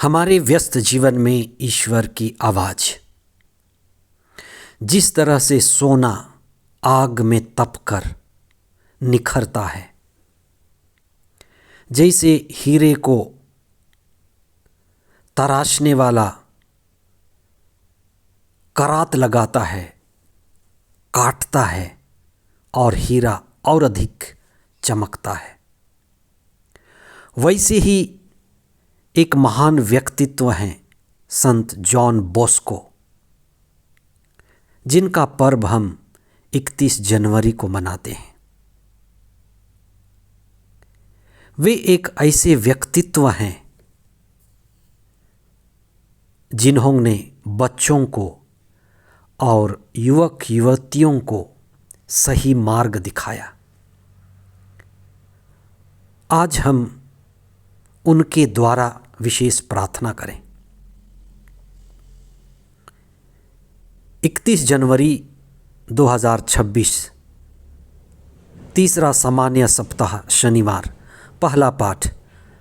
हमारे व्यस्त जीवन में ईश्वर की आवाज़, जिस तरह से सोना आग में तपकर निखरता है, जैसे हीरे को तराशने वाला करात लगाता है, काटता है और हीरा और अधिक चमकता है, वैसे ही एक महान व्यक्तित्व हैं संत जॉन बॉस्को, जिनका पर्व हम 31 जनवरी को मनाते हैं। वे एक ऐसे व्यक्तित्व हैं जिन्होंने बच्चों को और युवक युवतियों को सही मार्ग दिखाया। आज हम उनके द्वारा विशेष प्रार्थना करें। 31 जनवरी 2026, तीसरा सामान्य सप्ताह, शनिवार। पहला पाठ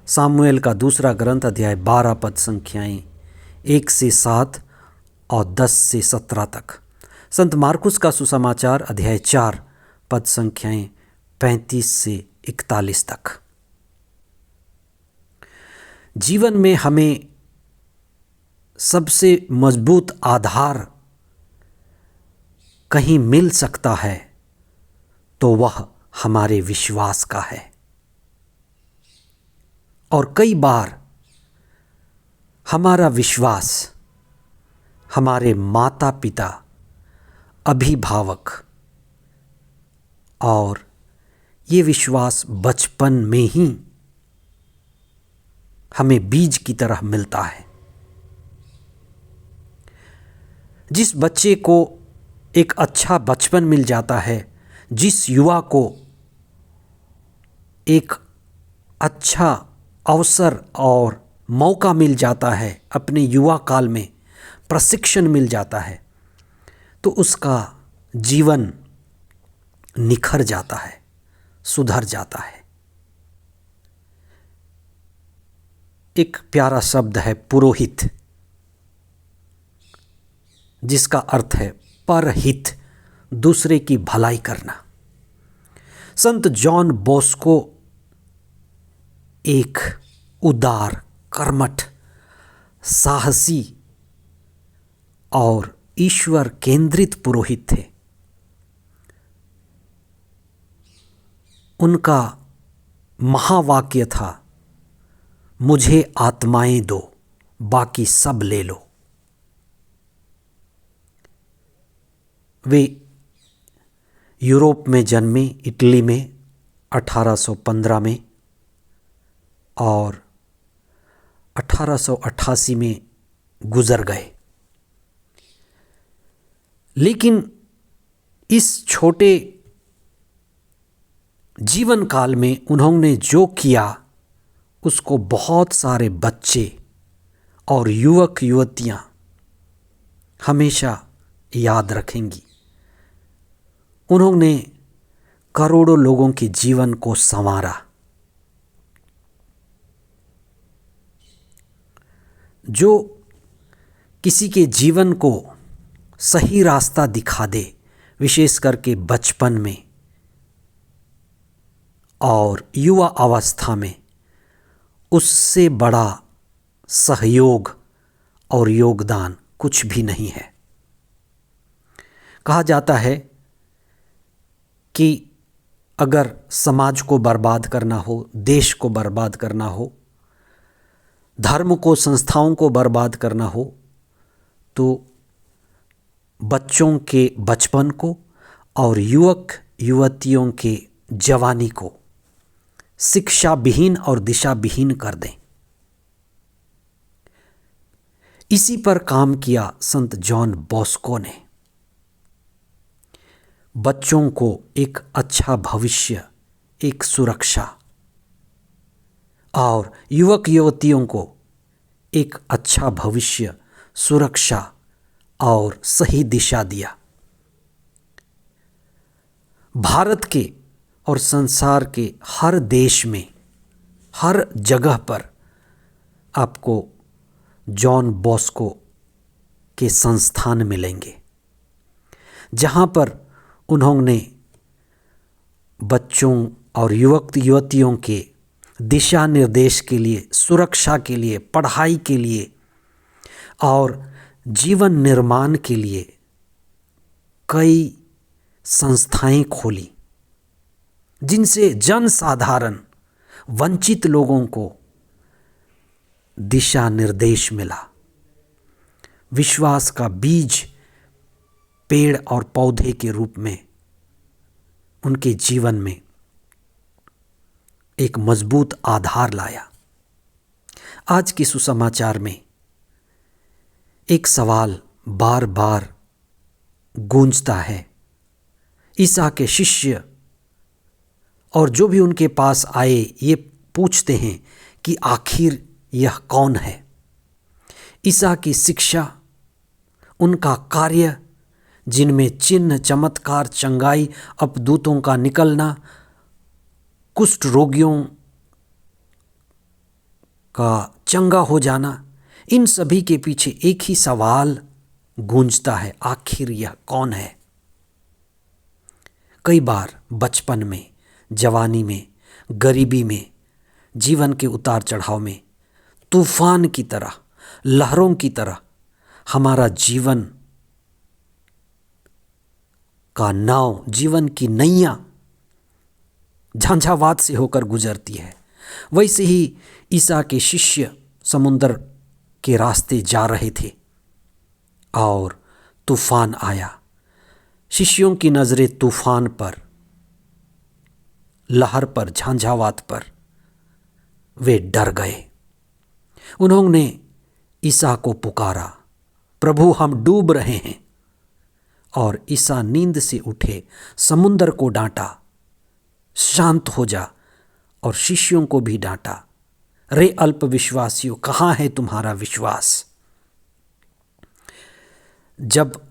सामुएल का दूसरा ग्रंथ, अध्याय 12 पद संख्याएं 1 से 7 और 10 से 17 तक। संत मार्कुस का सुसमाचार, अध्याय 4 पद संख्याएं 35 से 41 तक। जीवन में हमें सबसे मजबूत आधार कहीं मिल सकता है तो वह हमारे विश्वास का है। और कई बार हमारा विश्वास हमारे माता पिता, अभिभावक और ये विश्वास बचपन में ही हमें बीज की तरह मिलता है। जिस बच्चे को एक अच्छा बचपन मिल जाता है, जिस युवा को एक अच्छा अवसर और मौका मिल जाता है, अपने युवा काल में प्रशिक्षण मिल जाता है, तो उसका जीवन निखर जाता है, सुधर जाता है। एक प्यारा शब्द है पुरोहित, जिसका अर्थ है परहित, दूसरे की भलाई करना। संत जॉन बॉस्को एक उदार, कर्मठ, साहसी और ईश्वर केंद्रित पुरोहित थे। उनका महावाक्य था, मुझे आत्माएं दो, बाकी सब ले लो। वे यूरोप में जन्मे, इटली में 1815 में, और 1888 में गुजर गए। लेकिन इस छोटे जीवन काल में उन्होंने जो किया उसको बहुत सारे बच्चे और युवक युवतियां हमेशा याद रखेंगी। उन्होंने करोड़ों लोगों के जीवन को संवारा। जो किसी के जीवन को सही रास्ता दिखा दे, विशेष करके बचपन में और युवा अवस्था में, उससे बड़ा सहयोग और योगदान कुछ भी नहीं है। कहा जाता है कि अगर समाज को बर्बाद करना हो, देश को बर्बाद करना हो, धर्म को, संस्थाओं को बर्बाद करना हो, तो बच्चों के बचपन को और युवक युवतियों के जवानी को शिक्षा विहीन और दिशा विहीन कर दें। इसी पर काम किया संत जॉन बॉस्को ने। बच्चों को एक अच्छा भविष्य, एक सुरक्षा, और युवक युवतियों को एक अच्छा भविष्य, सुरक्षा और सही दिशा दिया। भारत के और संसार के हर देश में, हर जगह पर आपको जॉन बॉस्को के संस्थान मिलेंगे, जहाँ पर उन्होंने बच्चों और युवक युवतियों के दिशा निर्देश के लिए, सुरक्षा के लिए, पढ़ाई के लिए और जीवन निर्माण के लिए कई संस्थाएं खोली, जिनसे जनसाधारण वंचित लोगों को दिशा निर्देश मिला। विश्वास का बीज पेड़ और पौधे के रूप में उनके जीवन में एक मजबूत आधार लाया। आज के सुसमाचार में एक सवाल बार बार गूंजता है। ईसा के शिष्य और जो भी उनके पास आए ये पूछते हैं कि आखिर यह कौन है। ईसा की शिक्षा, उनका कार्य जिनमें चिन्ह, चमत्कार, चंगाई, अपदूतों का निकलना, कुष्ठ रोगियों का चंगा हो जाना, इन सभी के पीछे एक ही सवाल गूंजता है, आखिर यह कौन है। कई बार बचपन में, जवानी में, गरीबी में, जीवन के उतार चढ़ाव में तूफान की तरह, लहरों की तरह हमारा जीवन का नाव, जीवन की नैया झंझावात से होकर गुजरती है। वैसे ही ईसा के शिष्य समुद्र के रास्ते जा रहे थे और तूफान आया। शिष्यों की नजरें तूफान पर, लहर पर, झंझावात पर, वे डर गए। उन्होंने ईसा को पुकारा, प्रभु हम डूब रहे हैं। और ईसा नींद से उठे, समुद्र को डांटा, शांत हो जा, और शिष्यों को भी डांटा, रे अल्प विश्वासियों, कहाँ है तुम्हारा विश्वास। जब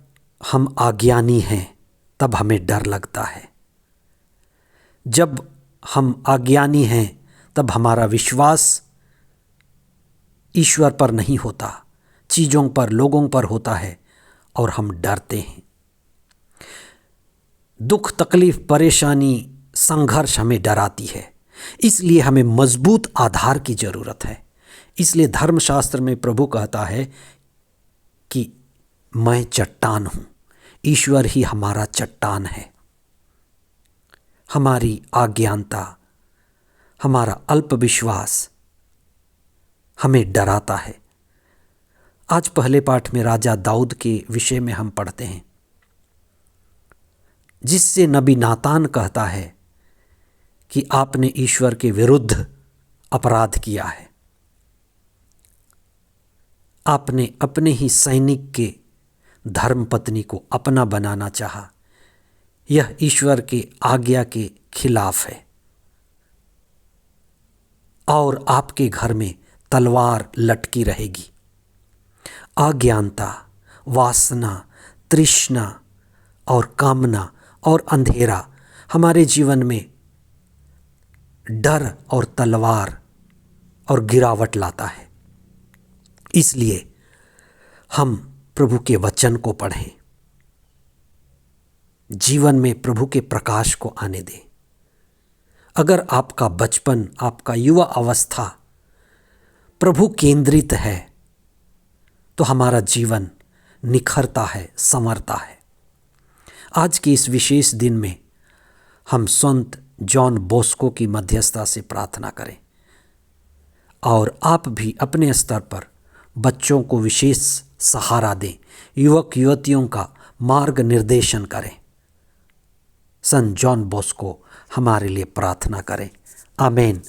हम अज्ञानी हैं तब हमें डर लगता है। जब हम अज्ञानी हैं तब हमारा विश्वास ईश्वर पर नहीं होता, चीज़ों पर, लोगों पर होता है और हम डरते हैं। दुख, तकलीफ, परेशानी, संघर्ष हमें डराती है। इसलिए हमें मजबूत आधार की ज़रूरत है। इसलिए धर्मशास्त्र में प्रभु कहता है कि मैं चट्टान हूँ, ईश्वर ही हमारा चट्टान है। हमारी अज्ञानता, हमारा अल्प विश्वास हमें डराता है। आज पहले पाठ में राजा दाऊद के विषय में हम पढ़ते हैं, जिससे नबी नातान कहता है कि आपने ईश्वर के विरुद्ध अपराध किया है। आपने अपने ही सैनिक के धर्मपत्नी को अपना बनाना चाहा। यह ईश्वर के आज्ञा के खिलाफ है और आपके घर में तलवार लटकी रहेगी। अज्ञानता, वासना, तृष्णा और कामना और अंधेरा हमारे जीवन में डर और तलवार और गिरावट लाता है। इसलिए हम प्रभु के वचन को पढ़ें, जीवन में प्रभु के प्रकाश को आने दें। अगर आपका बचपन, आपका युवा अवस्था प्रभु केंद्रित है तो हमारा जीवन निखरता है, संवरता है। आज के इस विशेष दिन में हम संत जॉन बॉस्को की मध्यस्थता से प्रार्थना करें और आप भी अपने स्तर पर बच्चों को विशेष सहारा दें, युवक युवतियों का मार्ग निर्देशन करें। संत जॉन बॉस्को हमारे लिए प्रार्थना करें। आमीन।